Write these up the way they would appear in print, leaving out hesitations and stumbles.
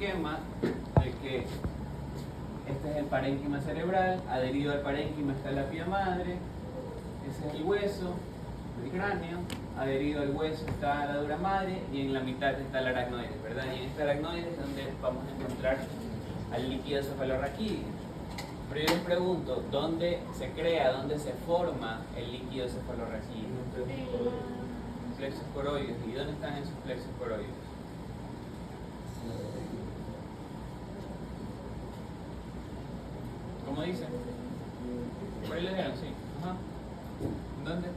esquema de que este es el parénquima cerebral, adherido al parénquima está la pía madre, ese es el hueso, el cráneo, adherido al hueso está la dura madre y en la mitad está el aracnoides, ¿verdad? Y en este aracnoides es donde vamos a encontrar al líquido cefalorraquídeo. Pero yo les pregunto, ¿dónde se crea, dónde se forma el líquido cefalorraquídeo? Plexos coroides. ¿Y dónde están esos plexos coroides? ¿Cómo dicen? Por ahí lo dijeron, sí. Ajá. ¿Dónde?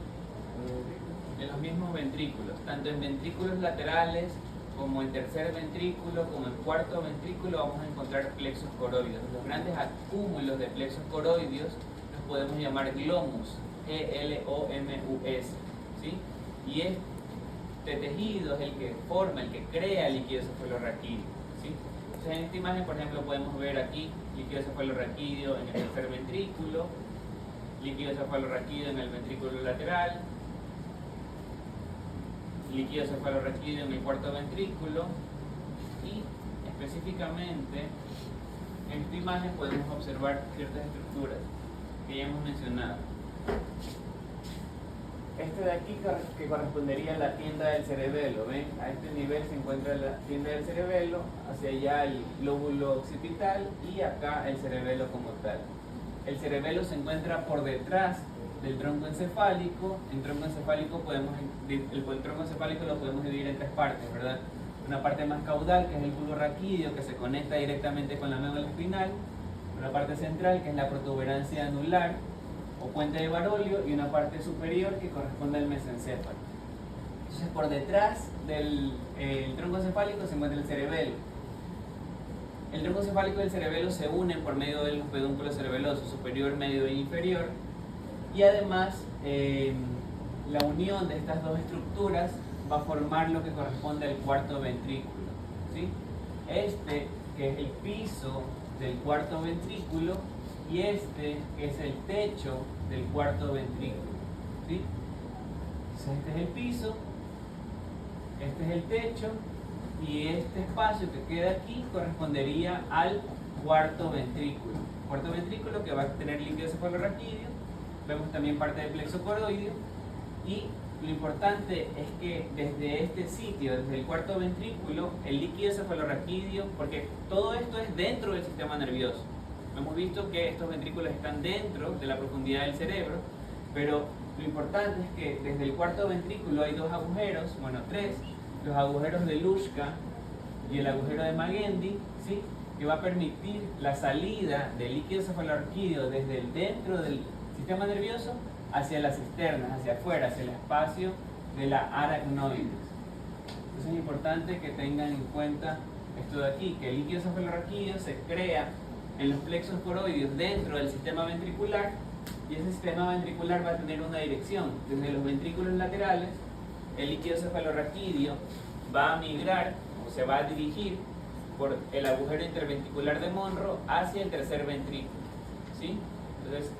En los mismos ventrículos, tanto en ventrículos laterales como en tercer ventrículo, como en cuarto ventrículo vamos a encontrar plexos coroides. Los grandes acúmulos de plexos coroides los podemos llamar glomus, G-L-O-M-U-S, ¿sí? Y este tejido es el que forma, el que crea el líquido cefalorraquídeo, ¿sí? Entonces en esta imagen, por ejemplo, podemos ver aquí líquido cefalorraquídeo en el tercer ventrículo, líquido cefalorraquídeo en el ventrículo lateral, líquido cefalorraquídeo en el cuarto ventrículo y específicamente en esta imagen podemos observar ciertas estructuras que ya hemos mencionado. Este de aquí que correspondería a la tienda del cerebelo, ¿ven? A este nivel se encuentra la tienda del cerebelo, hacia allá el lóbulo occipital y acá el cerebelo como tal. El cerebelo se encuentra por detrás del tronco encefálico. El tronco encefálico lo podemos dividir en tres partes, ¿verdad? Una parte más caudal, que es el bulbo raquídeo, que se conecta directamente con la médula espinal. Una parte central, que es la protuberancia anular o puente de Barolio, y una parte superior que corresponde al mesencéfalo. Entonces, por detrás del tronco encefálico se encuentra el cerebelo. El tronco encefálico y el cerebelo se unen por medio de los pedúnculos cerebelosos superior, medio e inferior. Y además, la unión de estas dos estructuras va a formar lo que corresponde al cuarto ventrículo, ¿sí? Este, que es el piso del cuarto ventrículo, y este, que es el techo del cuarto ventrículo, ¿sí? Entonces, este es el piso, este es el techo, y este espacio que queda aquí correspondería al cuarto ventrículo. Cuarto ventrículo que va a tener líquido cefalorraquídeo. Vemos también parte del plexo coroideo, y lo importante es que desde este sitio, desde el cuarto ventrículo, el líquido cefalorraquídeo, porque todo esto es dentro del sistema nervioso. Hemos visto que estos ventrículos están dentro de la profundidad del cerebro, pero lo importante es que desde el cuarto ventrículo hay dos agujeros, bueno, tres, los agujeros de Luschka y el agujero de Magendie, ¿sí? Que va a permitir la salida del líquido cefalorraquídeo desde el dentro del sistema nervioso hacia las cisternas, hacia afuera, hacia el espacio de la aracnoides. Entonces es importante que tengan en cuenta esto de aquí, que el líquido cefalorraquídeo se crea en los plexos coroideos dentro del sistema ventricular, y ese sistema ventricular va a tener una dirección. Desde los ventrículos laterales, el líquido cefalorraquídeo va a migrar o se va a dirigir por el agujero interventricular de Monro hacia el tercer ventrículo, ¿sí? Entonces,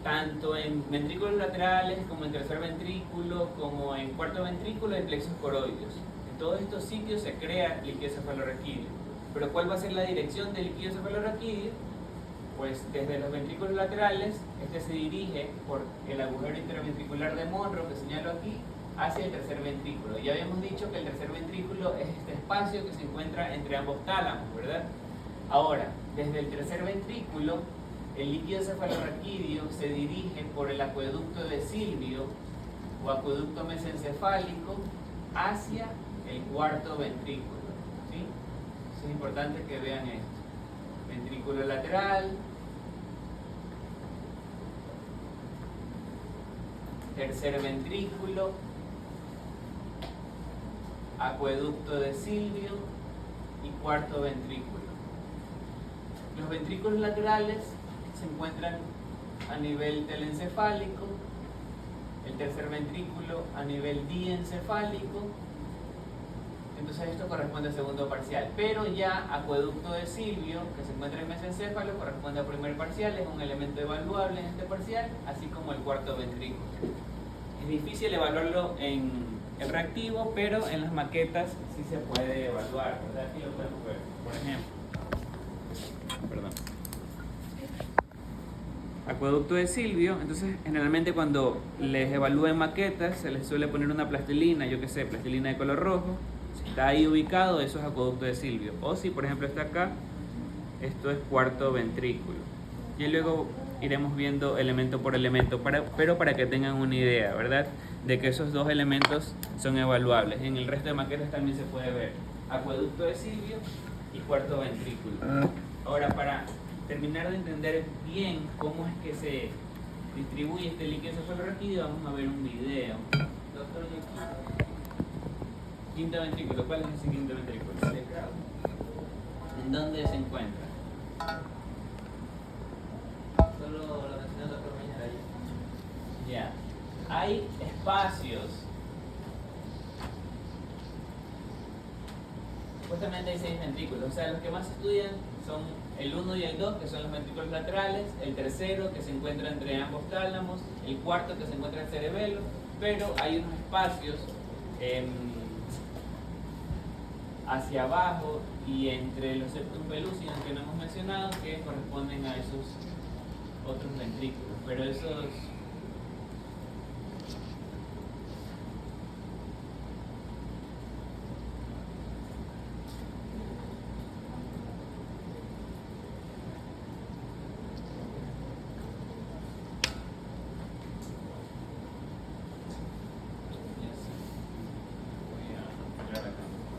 tanto en ventrículos laterales como en tercer ventrículo como en cuarto ventrículo hay plexos coroideos. En todos estos sitios se crea líquido cefalorraquídeo. Pero ¿cuál va a ser la dirección del líquido cefalorraquídeo? Pues desde los ventrículos laterales, este se dirige por el agujero interventricular de Monro que señalo aquí hacia el tercer ventrículo. Ya habíamos dicho que el tercer ventrículo es este espacio que se encuentra entre ambos tálamos, ¿verdad? Ahora, desde el tercer ventrículo, el líquido cefalorraquídeo se dirige por el acueducto de Silvio o acueducto mesencefálico hacia el cuarto ventrículo, ¿sí? Es importante que vean esto. Ventrículo lateral, tercer ventrículo, acueducto de Silvio y cuarto ventrículo. Los ventrículos laterales se encuentran a nivel telencefálico, el tercer ventrículo a nivel diencefálico. Entonces esto corresponde al segundo parcial, pero ya acueducto de Silvio, que se encuentra en mesencéfalo, corresponde al primer parcial, es un elemento evaluable en este parcial, así como el cuarto ventrículo. Es difícil evaluarlo en el reactivo, pero en las maquetas sí se puede evaluar, ¿verdad? Aquí lo podemos ver. acueducto de Silvio. Entonces generalmente cuando les evalúen maquetas se les suele poner una plastilina, yo que sé, plastilina de color rojo. Si está ahí ubicado, eso es acueducto de Silvio. O si por ejemplo está acá, esto es cuarto ventrículo. Y luego iremos viendo elemento por elemento, pero para que tengan una idea, ¿verdad? De que esos dos elementos son evaluables. En el resto de maquetas también se puede ver acueducto de Silvio y cuarto ventrículo. Ahora, para terminar de entender bien cómo es que se distribuye este líquido cefalorraquídeo, vamos a ver un video. Doctor, quinto ventrículo, ¿cuál es ese quinto ventrículo? ¿En dónde se encuentra? Solo lo mencionó el doctor Mañara ahí. Ya. Hay espacios. Supuestamente hay 6 ventrículos. O sea, los que más se estudian son el 1 y el 2, que son los ventrículos laterales, el tercero, que se encuentra entre ambos tálamos, el cuarto, que se encuentra en el cerebelo, pero hay unos espacios hacia abajo y entre los septum pellucidum que no hemos mencionado, que corresponden a esos otros ventrículos, pero esos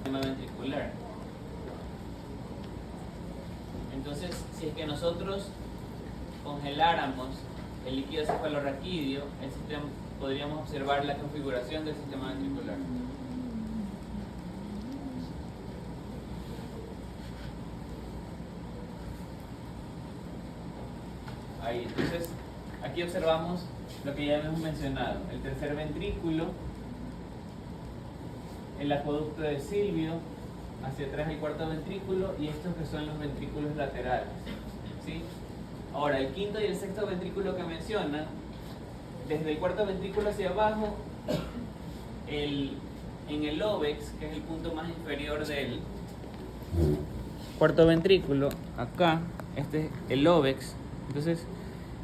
sistema ventricular. Entonces, si es que nosotros congeláramos el líquido cefalorraquídeo, podríamos observar la configuración del sistema ventricular. Ahí, entonces, aquí observamos lo que ya hemos mencionado, el tercer ventrículo, el acueducto de Silvio, hacia atrás el cuarto ventrículo y estos que son los ventrículos laterales, ¿sí? Ahora, el quinto y el sexto ventrículo que mencionan, desde el cuarto ventrículo hacia abajo, en el óbex, que es el punto más inferior del cuarto ventrículo, acá, este es el óbex. Entonces,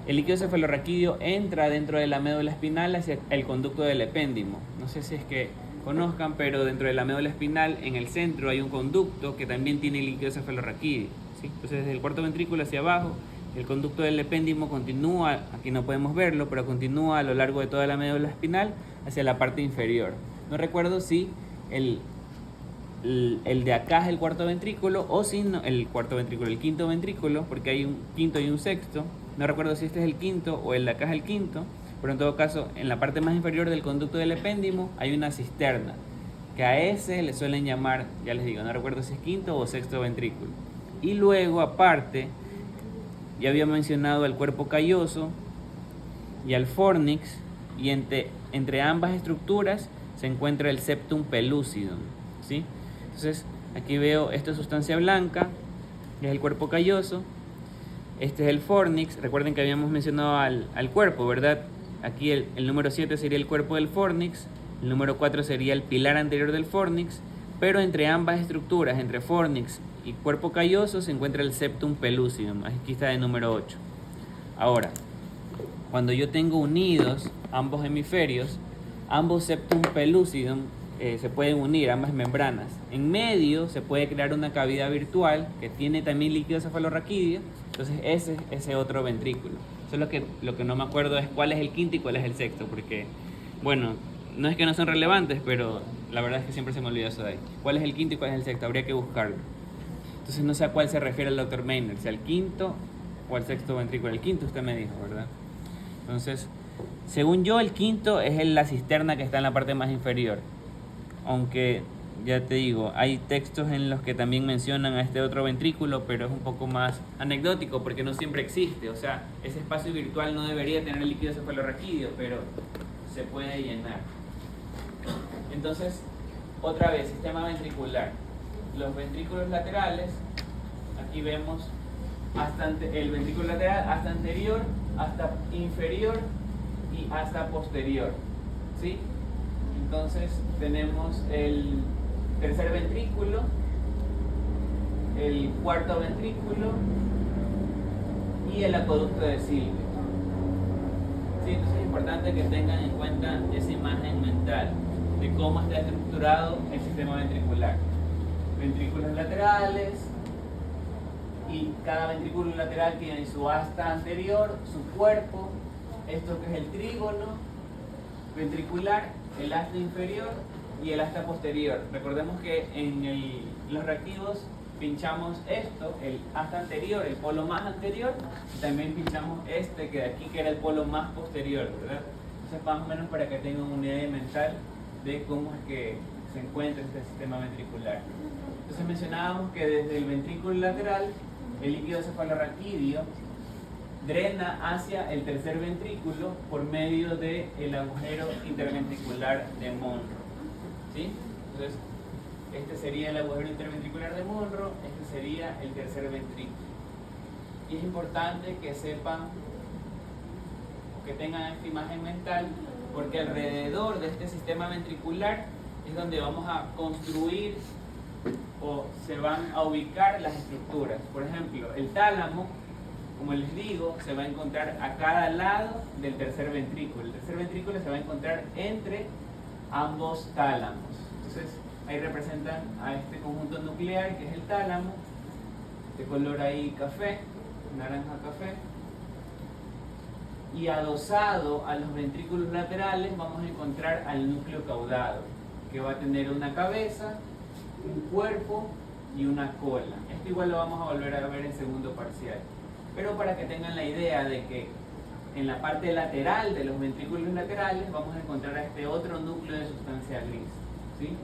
el líquido cefalorraquídeo entra dentro de la médula espinal hacia el conducto del epéndimo. No sé si es que conozcan, pero dentro de la médula espinal, en el centro, hay un conducto que también tiene líquido cefalorraquídeo, ¿sí? Entonces, desde el cuarto ventrículo hacia abajo, el conducto del epéndimo continúa, aquí no podemos verlo, pero continúa a lo largo de toda la médula espinal hacia la parte inferior. No recuerdo si el de acá es el cuarto ventrículo o si no, el quinto ventrículo, porque hay un quinto y un sexto. No recuerdo si este es el quinto o el de acá es el quinto, pero en todo caso, en la parte más inferior del conducto del epéndimo hay una cisterna, que a ese le suelen llamar, ya les digo, no recuerdo si es quinto o sexto ventrículo. Y luego, aparte, ya había mencionado el cuerpo calloso y al fornix, y entre ambas estructuras se encuentra el septum pellucidum, ¿sí? Entonces, aquí veo esta sustancia blanca, que es el cuerpo calloso. Este es el fornix. Recuerden que habíamos mencionado al cuerpo, ¿verdad? Aquí el número 7 sería el cuerpo del fornix, el número 4 sería el pilar anterior del fornix, pero entre ambas estructuras, entre fornix y cuerpo calloso, se encuentra el septum pellucidum. Aquí está el número 8. Ahora, cuando yo tengo unidos ambos hemisferios, ambos septum pellucidum se pueden unir, ambas membranas. En medio se puede crear una cavidad virtual que tiene también líquido cefalorraquídeo. Entonces ese es ese otro ventrículo. Solo que lo que no me acuerdo es cuál es el quinto y cuál es el sexto, porque, bueno, no es que no son relevantes, pero la verdad es que siempre se me olvida eso de ahí. ¿Cuál es el quinto y cuál es el sexto? Habría que buscarlo. Entonces no sé a cuál se refiere el doctor Maynard, si al quinto o al sexto ventrículo. El quinto usted me dijo, ¿verdad? Entonces, según yo, el quinto es la cisterna que está en la parte más inferior. Aunque, ya te digo, hay textos en los que también mencionan a este otro ventrículo, pero es un poco más anecdótico porque no siempre existe. O sea, ese espacio virtual no debería tener líquido cefalorraquídeo, pero se puede llenar. Entonces, otra vez, sistema ventricular. Los ventrículos laterales, aquí vemos el ventrículo lateral hasta anterior, hasta inferior y hasta posterior, ¿sí? Entonces tenemos el tercer ventrículo, el cuarto ventrículo y el acueducto de Silvio. Sí, entonces es importante que tengan en cuenta esa imagen mental de cómo está estructurado el sistema ventricular. Ventrículos laterales, y cada ventrículo lateral tiene su asta anterior, su cuerpo, esto que es el trígono ventricular, el asta inferior y el asta posterior. Recordemos que en los reactivos pinchamos esto, el asta anterior, el polo más anterior, y también pinchamos este que de aquí, que era el polo más posterior, ¿verdad? Entonces, más o menos para que tengan una idea mental de cómo es que se encuentra este sistema ventricular. Entonces mencionábamos que desde el ventrículo lateral el líquido cefalorraquídeo drena hacia el tercer ventrículo por medio del agujero interventricular de Monro, ¿sí? Entonces, este sería el agujero interventricular de Monro, este sería el tercer ventrículo. Y es importante que sepan, que tengan esta imagen mental, porque alrededor de este sistema ventricular es donde vamos a construir o se van a ubicar las estructuras. Por ejemplo, el tálamo, como les digo, se va a encontrar a cada lado del tercer ventrículo. El tercer ventrículo se va a encontrar entre ambos tálamos. Entonces, ahí representan a este conjunto nuclear que es el tálamo, de color ahí café, naranja café. Y adosado a los ventrículos laterales vamos a encontrar al núcleo caudado, que va a tener una cabeza, un cuerpo y una cola. Esto igual lo vamos a volver a ver en segundo parcial. Pero para que tengan la idea de que en la parte lateral de los ventrículos laterales vamos a encontrar a este otro núcleo de sustancia gris, ¿sí?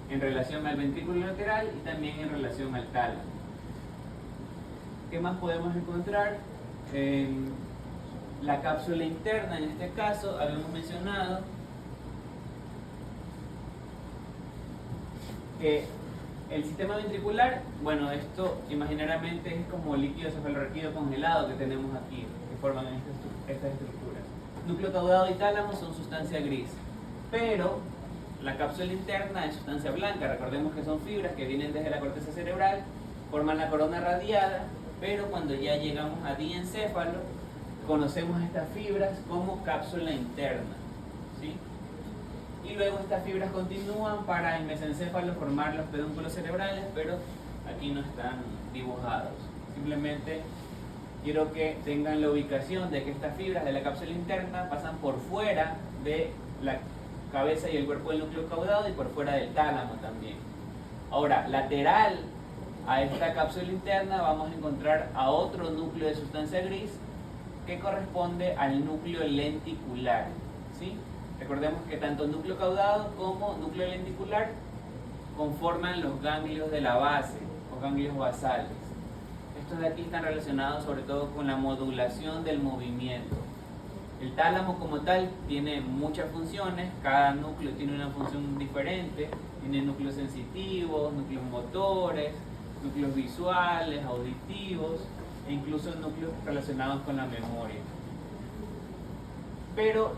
En relación al ventrículo lateral y también en relación al tálamo. ¿Qué más podemos encontrar? La cápsula interna, en este caso, habíamos mencionado que el sistema ventricular, bueno, esto imaginariamente es como líquido cefalorraquídeo congelado que tenemos aquí, que forman estas estructuras. Núcleo caudado y tálamo son sustancia gris, pero la cápsula interna es sustancia blanca. Recordemos que son fibras que vienen desde la corteza cerebral, forman la corona radiada, pero cuando ya llegamos a diencéfalo, conocemos estas fibras como cápsula interna, ¿sí? Y luego estas fibras continúan para en mesencéfalo formar los pedúnculos cerebrales, pero aquí no están dibujados. Simplemente quiero que tengan la ubicación de que estas fibras de la cápsula interna pasan por fuera de la cabeza y el cuerpo del núcleo caudado y por fuera del tálamo también. Ahora, lateral a esta cápsula interna vamos a encontrar a otro núcleo de sustancia gris que corresponde al núcleo lenticular, ¿sí? Recordemos que tanto núcleo caudado como núcleo lenticular conforman los ganglios de la base o ganglios basales. Estos de aquí están relacionados sobre todo con la modulación del movimiento. El tálamo como tal tiene muchas funciones, cada núcleo tiene una función diferente, tiene núcleos sensitivos, núcleos motores, núcleos visuales, auditivos e incluso núcleos relacionados con la memoria. Pero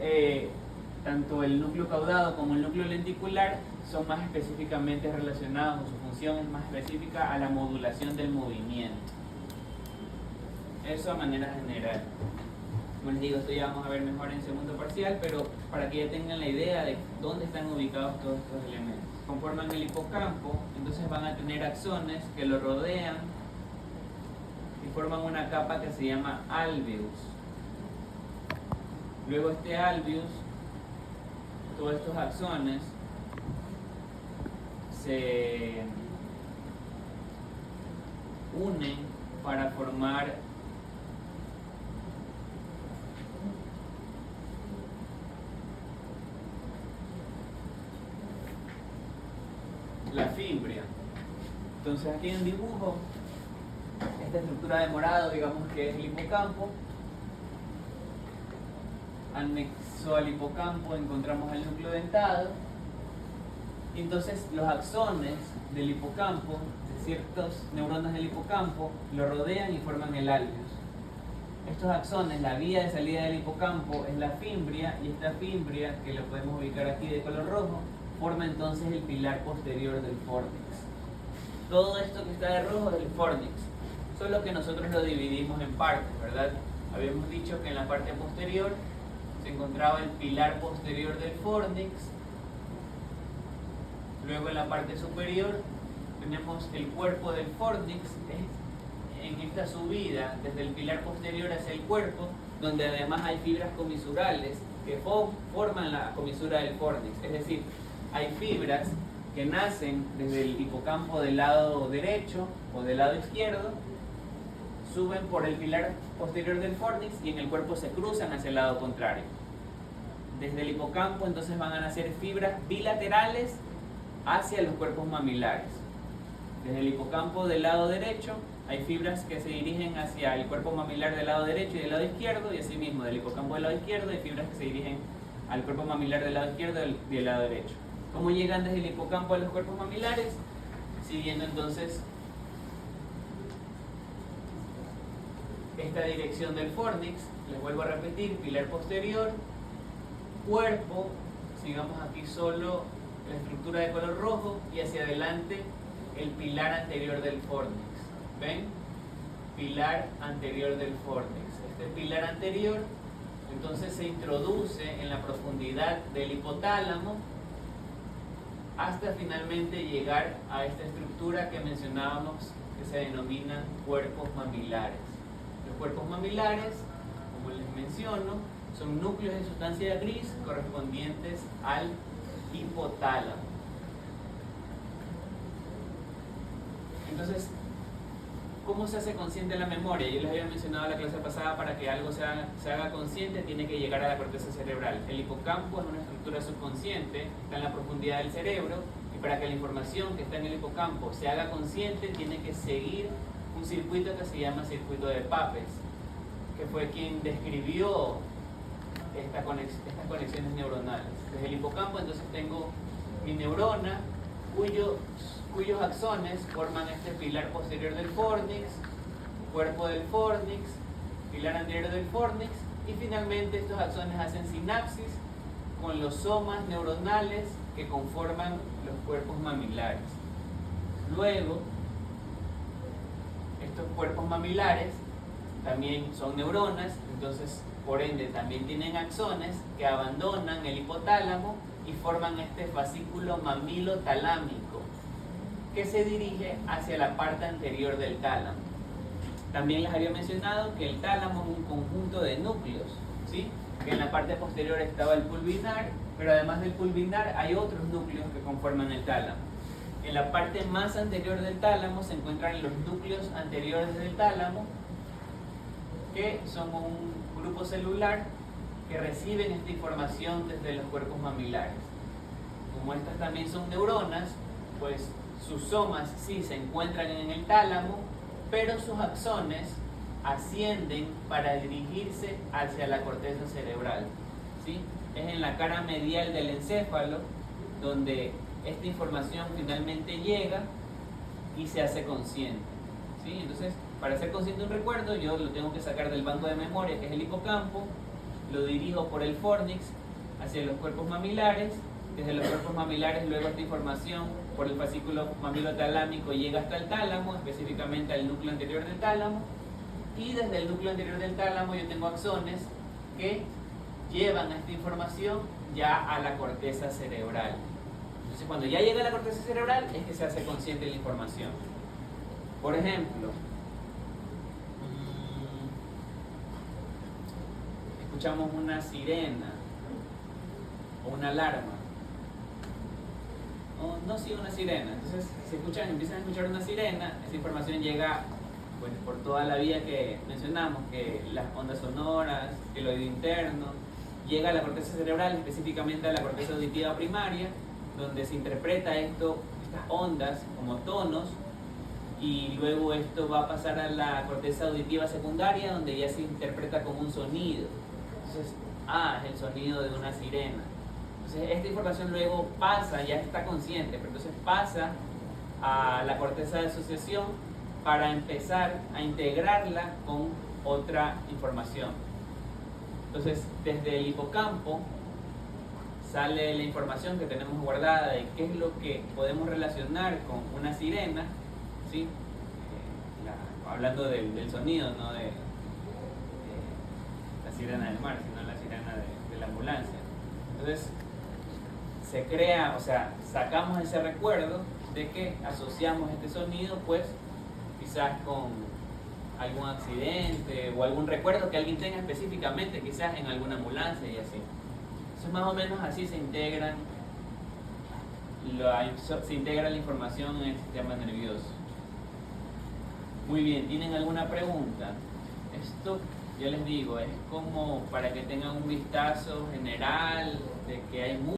tanto el núcleo caudado como el núcleo lenticular son más específicamente relacionados, o su función es más específica a la modulación del movimiento. Eso a manera general. Como les digo, esto ya vamos a ver mejor en segundo parcial, pero para que ya tengan la idea de dónde están ubicados todos estos elementos. Conforman el hipocampo, entonces van a tener axones que lo rodean y forman una capa que se llama alveus. Luego este alveus, todos estos axones se unen para formar la fibria. Entonces aquí en el dibujo, esta estructura de morado, digamos que es el hipocampo. Anexo al hipocampo encontramos el núcleo dentado. Y entonces los axones del hipocampo, de ciertas neuronas del hipocampo, lo rodean y forman el alveus. Estos axones, la vía de salida del hipocampo es la fimbria, y esta fimbria, que la podemos ubicar aquí de color rojo, forma entonces el pilar posterior del fornix. Todo esto que está de rojo es el fornix, solo que nosotros lo dividimos en partes, ¿verdad? Habíamos dicho que en la parte posterior se encontraba el pilar posterior del fornix. Luego en la parte superior tenemos el cuerpo del fornix, en esta subida desde el pilar posterior hacia el cuerpo, donde además hay fibras comisurales que forman la comisura del fornix. Es decir, hay fibras que nacen desde el hipocampo del lado derecho o del lado izquierdo, suben por el pilar posterior del fornix y en el cuerpo se cruzan hacia el lado contrario. Desde el hipocampo entonces van a nacer fibras bilaterales hacia los cuerpos mamilares. Desde el hipocampo del lado derecho hay fibras que se dirigen hacia el cuerpo mamilar del lado derecho y del lado izquierdo, y asimismo del hipocampo del lado izquierdo hay fibras que se dirigen al cuerpo mamilar del lado izquierdo y del lado derecho. ¿Cómo llegan desde el hipocampo a los cuerpos mamilares? Siguiendo entonces esta dirección del fornix, les vuelvo a repetir, pilar posterior, cuerpo, sigamos aquí solo la estructura de color rojo, y hacia adelante el pilar anterior del fornix. ¿Ven? Pilar anterior del fornix. Este pilar anterior entonces se introduce en la profundidad del hipotálamo hasta finalmente llegar a esta estructura que mencionábamos que se denominan cuerpos mamilares. Los cuerpos mamilares, como les menciono, son núcleos de sustancia gris correspondientes al hipotálamo. Entonces, ¿cómo se hace consciente la memoria? Yo les había mencionado la clase pasada, para que algo se haga consciente tiene que llegar a la corteza cerebral. El hipocampo es una estructura subconsciente, está en la profundidad del cerebro, y para que la información que está en el hipocampo se haga consciente tiene que seguir un circuito que se llama circuito de Papez, que fue quien describió estas conexiones neuronales. Desde el hipocampo entonces tengo mi neurona, cuyos axones forman este pilar posterior del fornix, cuerpo del fornix, pilar anterior del fornix, y finalmente estos axones hacen sinapsis con los somas neuronales que conforman los cuerpos mamilares. Luego, estos cuerpos mamilares también son neuronas, entonces por ende también tienen axones que abandonan el hipotálamo y forman este fascículo mamilo-talámico que se dirige hacia la parte anterior del tálamo. También les había mencionado que el tálamo es un conjunto de núcleos, ¿sí? Que en la parte posterior estaba el pulvinar, pero además del pulvinar hay otros núcleos que conforman el tálamo. En la parte más anterior del tálamo se encuentran los núcleos anteriores del tálamo, que son un grupo celular que reciben esta información desde los cuerpos mamilares. Como estas también son neuronas, pues sus somas sí se encuentran en el tálamo, pero sus axones ascienden para dirigirse hacia la corteza cerebral, ¿sí? Es en la cara medial del encéfalo donde esta información finalmente llega y se hace consciente, ¿sí? Entonces, para hacer consciente un recuerdo, yo lo tengo que sacar del banco de memoria, que es el hipocampo, lo dirijo por el fornix hacia los cuerpos mamilares. Desde los cuerpos mamilares, luego esta información por el fascículo mamilo-talámico llega hasta el tálamo, específicamente al núcleo anterior del tálamo, y desde el núcleo anterior del tálamo yo tengo axones que llevan esta información ya a la corteza cerebral. Entonces, cuando ya llega a la corteza cerebral es que se hace consciente de la información. Por ejemplo, escuchamos una sirena o una alarma. No, sí, una sirena. Entonces, si empiezan a escuchar una sirena, esa información llega, pues, por toda la vía que mencionamos, que las ondas sonoras, el oído interno, llega a la corteza cerebral, específicamente a la corteza auditiva primaria, donde se interpreta estas ondas como tonos, y luego esto va a pasar a la corteza auditiva secundaria, donde ya se interpreta como un sonido. Entonces, es el sonido de una sirena. Entonces, esta información luego pasa, ya está consciente, pero entonces pasa a la corteza de asociación para empezar a integrarla con otra información. Entonces, desde el hipocampo sale la información que tenemos guardada de qué es lo que podemos relacionar con una sirena, ¿sí? Hablando del sonido, no de la sirena del mar, sino la sirena de la ambulancia. Entonces, se crea, o sea, sacamos ese recuerdo de que asociamos este sonido, pues, quizás con algún accidente o algún recuerdo que alguien tenga específicamente, quizás en alguna ambulancia y así. Entonces, más o menos así se integra la información en el sistema nervioso. Muy bien, ¿tienen alguna pregunta? Esto, ya les digo, es como para que tengan un vistazo general de que hay